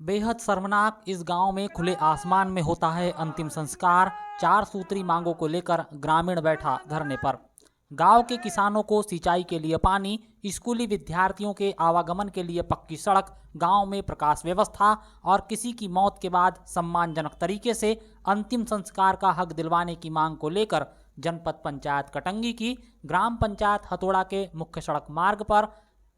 बेहद शर्मनाक इस गांव में खुले आसमान में होता है अंतिम संस्कार। 4 सूत्री मांगों को लेकर ग्रामीण बैठा धरने पर। गांव के किसानों को सिंचाई के लिए पानी, स्कूली विद्यार्थियों के आवागमन के लिए पक्की सड़क, गांव में प्रकाश व्यवस्था और किसी की मौत के बाद सम्मानजनक तरीके से अंतिम संस्कार का हक दिलवाने की मांग को लेकर जनपद पंचायत कटंगी की ग्राम पंचायत हथौड़ा के मुख्य सड़क मार्ग पर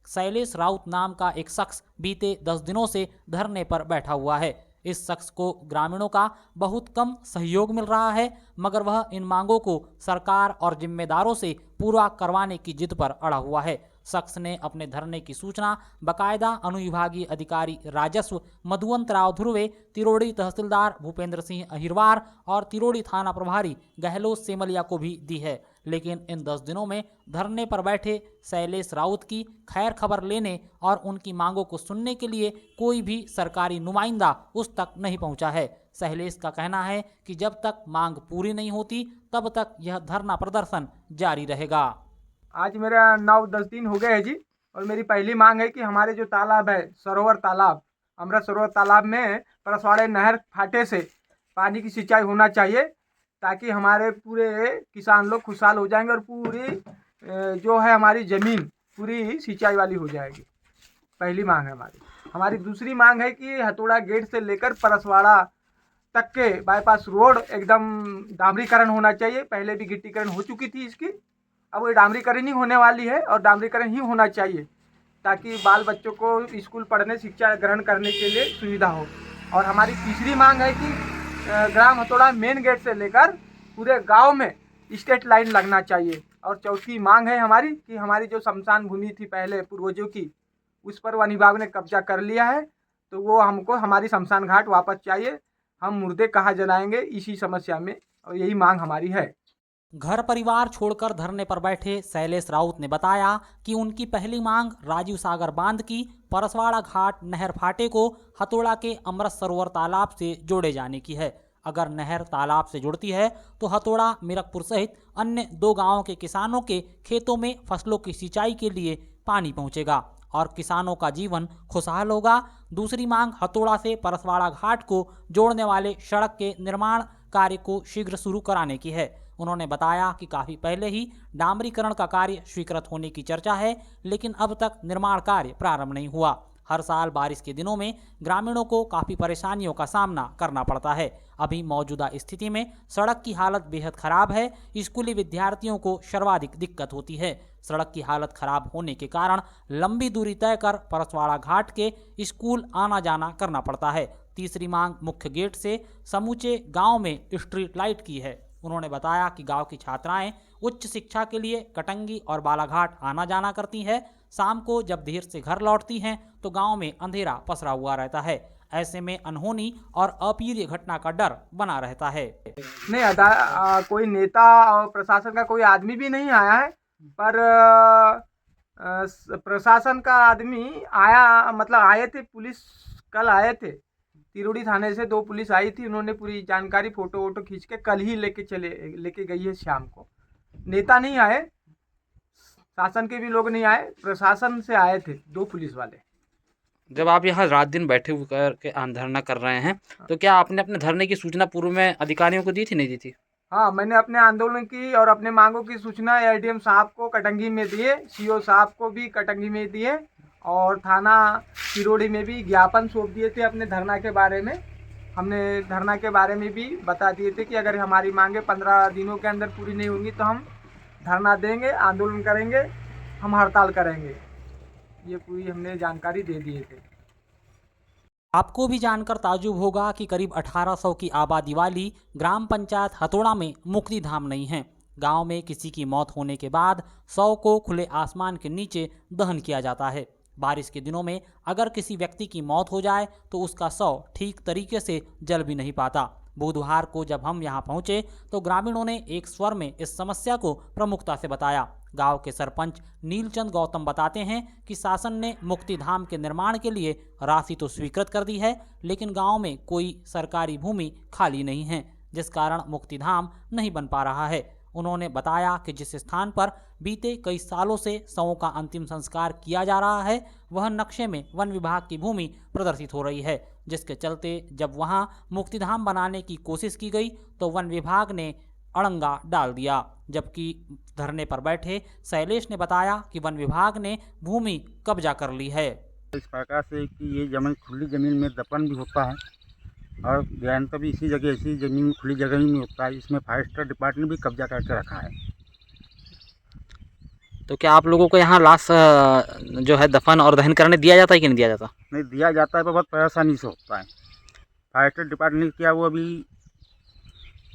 शैलेश राउत नाम का एक शख्स बीते 10 दिनों से धरने पर बैठा हुआ है। इस शख्स को ग्रामीणों का बहुत कम सहयोग मिल रहा है, मगर वह इन मांगों को सरकार और जिम्मेदारों से पूरा करवाने की जिद पर अड़ा हुआ है। शख्स ने अपने धरने की सूचना बाकायदा अनुविभागीय अधिकारी राजस्व मधुवंत राव ध्रुवे, तिरोड़ी तहसीलदार भूपेंद्र सिंह अहिरवार और तिरोड़ी थाना प्रभारी गहलोत सेमलिया को भी दी है, लेकिन इन 10 दिनों में धरने पर बैठे शैलेश राउत की खैर खबर लेने और उनकी मांगों को सुनने के लिए कोई भी सरकारी नुमाइंदा उस तक नहीं पहुंचा है। शैलेश का कहना है कि जब तक मांग पूरी नहीं होती तब तक यह धरना प्रदर्शन जारी रहेगा। आज मेरा 9-10 दिन हो गए है जी। और मेरी पहली मांग है कि हमारे जो तालाब है, सरोवर तालाब, अमृत सरोवर तालाब में परसवाड़े नहर फाटे से पानी की सिंचाई होना चाहिए, ताकि हमारे पूरे किसान लोग खुशहाल हो जाएंगे और पूरी जो है हमारी ज़मीन पूरी सिंचाई वाली हो जाएगी। पहली मांग है हमारी। दूसरी मांग है कि हथौड़ा गेट से लेकर परसवाड़ा तक के बाईपास रोड एकदम डामरीकरण होना चाहिए। पहले भी गिट्टीकरण हो चुकी थी इसकी, अब वो डामरीकरण ही होने वाली है और डामरीकरण ही होना चाहिए, ताकि बाल बच्चों को स्कूल पढ़ने, शिक्षा ग्रहण करने के लिए सुविधा हो। और हमारी तीसरी मांग है कि ग्राम हथौड़ा मेन गेट से लेकर पूरे गांव में स्ट्रीट लाइन लगना चाहिए। और चौथी मांग है हमारी कि हमारी जो शमशान भूमि थी पहले पूर्वजों की, उस पर वन विभाग ने कब्जा कर लिया है, तो वो हमको हमारी शमशान घाट वापस चाहिए। हम मुर्दे कहाँ जलाएंगे इसी समस्या में, और यही मांग हमारी है। घर परिवार छोड़कर धरने पर बैठे शैलेश राउत ने बताया कि उनकी पहली मांग राजीव सागर बांध की परसवाड़ा घाट नहर फाटे को हथौड़ा के अमृत सरोवर तालाब से जोड़े जाने की है। अगर नहर तालाब से जुड़ती है तो हथौड़ा मीरकपुर सहित अन्य 2 गांवों के किसानों के खेतों में फसलों की सिंचाई के लिए पानी पहुंचेगा और किसानों का जीवन खुशहाल होगा। दूसरी मांग हथौड़ा से परसवाड़ा घाट को जोड़ने वाले सड़क के निर्माण कार्य को शीघ्र शुरू कराने की है। उन्होंने बताया कि काफ़ी पहले ही डामरीकरण का कार्य स्वीकृत होने की चर्चा है, लेकिन अब तक निर्माण कार्य प्रारंभ नहीं हुआ। हर साल बारिश के दिनों में ग्रामीणों को काफ़ी परेशानियों का सामना करना पड़ता है। अभी मौजूदा स्थिति में सड़क की हालत बेहद खराब है। स्कूली विद्यार्थियों को सर्वाधिक दिक्कत होती है। सड़क की हालत खराब होने के कारण लंबी दूरी तय कर परसवाड़ा घाट के स्कूल आना जाना करना पड़ता है। तीसरी मांग मुख्य गेट से समूचे गांव में स्ट्रीट लाइट की है। उन्होंने बताया कि गांव की छात्राएं उच्च शिक्षा के लिए कटंगी और बालाघाट आना जाना करती हैं। शाम को जब देर से घर लौटती हैं तो गांव में अंधेरा पसरा हुआ रहता है। ऐसे में अनहोनी और अप्रिय घटना का डर बना रहता है। नहीं, कोई नेता और प्रशासन का कोई आदमी भी नहीं आया है, पर प्रशासन का आदमी आया, मतलब आए थे, पुलिस कल आए थे। तिरोड़ी थाने से 2 पुलिस आई थी, उन्होंने पूरी जानकारी फोटो वोटो खींच के कल ही लेके गई है शाम को। नेता नहीं आए, शासन के भी लोग नहीं आए, प्रशासन से आए थे 2 पुलिस वाले। जब आप यहाँ रात दिन बैठे हुए करके धरना कर रहे हैं, तो क्या आपने अपने धरने की सूचना पूर्व में अधिकारियों को दी थी, नहीं दी थी? हाँ, मैंने अपने आंदोलन की और अपने मांगों की सूचना एडीएम साहब को कटंगी में दिए, सीओ साहब को भी कटंगी में दिए, और थाना तिरोड़ी में भी ज्ञापन सौंप दिए थे अपने धरना के बारे में। हमने धरना के बारे में भी बता दिए थे कि अगर हमारी मांगे 15 दिनों के अंदर पूरी नहीं होंगी तो हम धरना देंगे, आंदोलन करेंगे, हम हड़ताल करेंगे। ये पूरी हमने जानकारी दे दिए थे। आपको भी जानकर ताज्जुब होगा कि करीब 1800 की आबादी वाली ग्राम पंचायत हथौड़ा में मुक्तिधाम नहीं है। गांव में किसी की मौत होने के बाद शव को खुले आसमान के नीचे दहन किया जाता है। बारिश के दिनों में अगर किसी व्यक्ति की मौत हो जाए तो उसका शव ठीक तरीके से जल भी नहीं पाता। बुधवार को जब हम यहां पहुंचे तो ग्रामीणों ने एक स्वर में इस समस्या को प्रमुखता से बताया। गांव के सरपंच नीलचंद गौतम बताते हैं कि शासन ने मुक्तिधाम के निर्माण के लिए राशि तो स्वीकृत कर दी है, लेकिन गांव में कोई सरकारी भूमि खाली नहीं है, जिस कारण मुक्तिधाम नहीं बन पा रहा है। उन्होंने बताया कि जिस स्थान पर बीते कई सालों से शवों का अंतिम संस्कार किया जा रहा है, वह नक्शे में वन विभाग की भूमि प्रदर्शित हो रही है, जिसके चलते जब वहां मुक्तिधाम बनाने की कोशिश की गई तो वन विभाग ने अड़ंगा डाल दिया। जबकि धरने पर बैठे शैलेश ने बताया कि वन विभाग ने भूमि कब्जा कर ली है। इस प्रकार से कि ये जमीन खुली ज़मीन में दफन भी होता है और ज्ञानता भी इसी जगह इसी ज़मीन खुली जगह में होता है। इसमें फॉरेस्टर डिपार्टमेंट भी कब्जा करके रखा है। तो क्या आप लोगों को यहाँ लाश जो है दफन और दहन करने दिया जाता है कि नहीं दिया जाता? नहीं दिया जाता है, पर बहुत परेशानी से होता है। फॉरेस्टर डिपार्टमेंट ने किया, वो अभी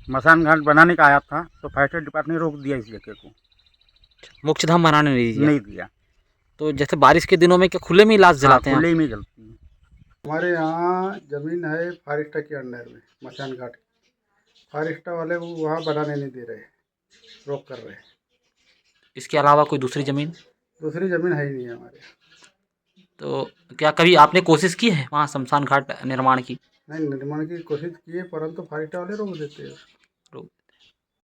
मसान घाट बनाने का आया था तो फॉरेस्टर डिपार्टमेंट ने रोक दिया इस जगह को, मोक्षधाम बनाने नहीं दिया? नहीं दिया। तो जैसे बारिश के दिनों में क्या खुले में ही लाश जलाते हैं? खुले में जलती है। हमारे यहाँ ज़मीन है फॉरेस्टर के अंडर में, मचान घाट की। फॉरेस्टर वाले वो वहाँ बनाने नहीं दे रहे, रोक कर रहे हैं। इसके अलावा कोई दूसरी ज़मीन? दूसरी ज़मीन है ही नहीं हमारे यहाँ। तो क्या कभी आपने कोशिश की है वहाँ शमशान घाट निर्माण की? नहीं, निर्माण की कोशिश की है परंतु फॉरेस्टर वाले रोक देते हैं।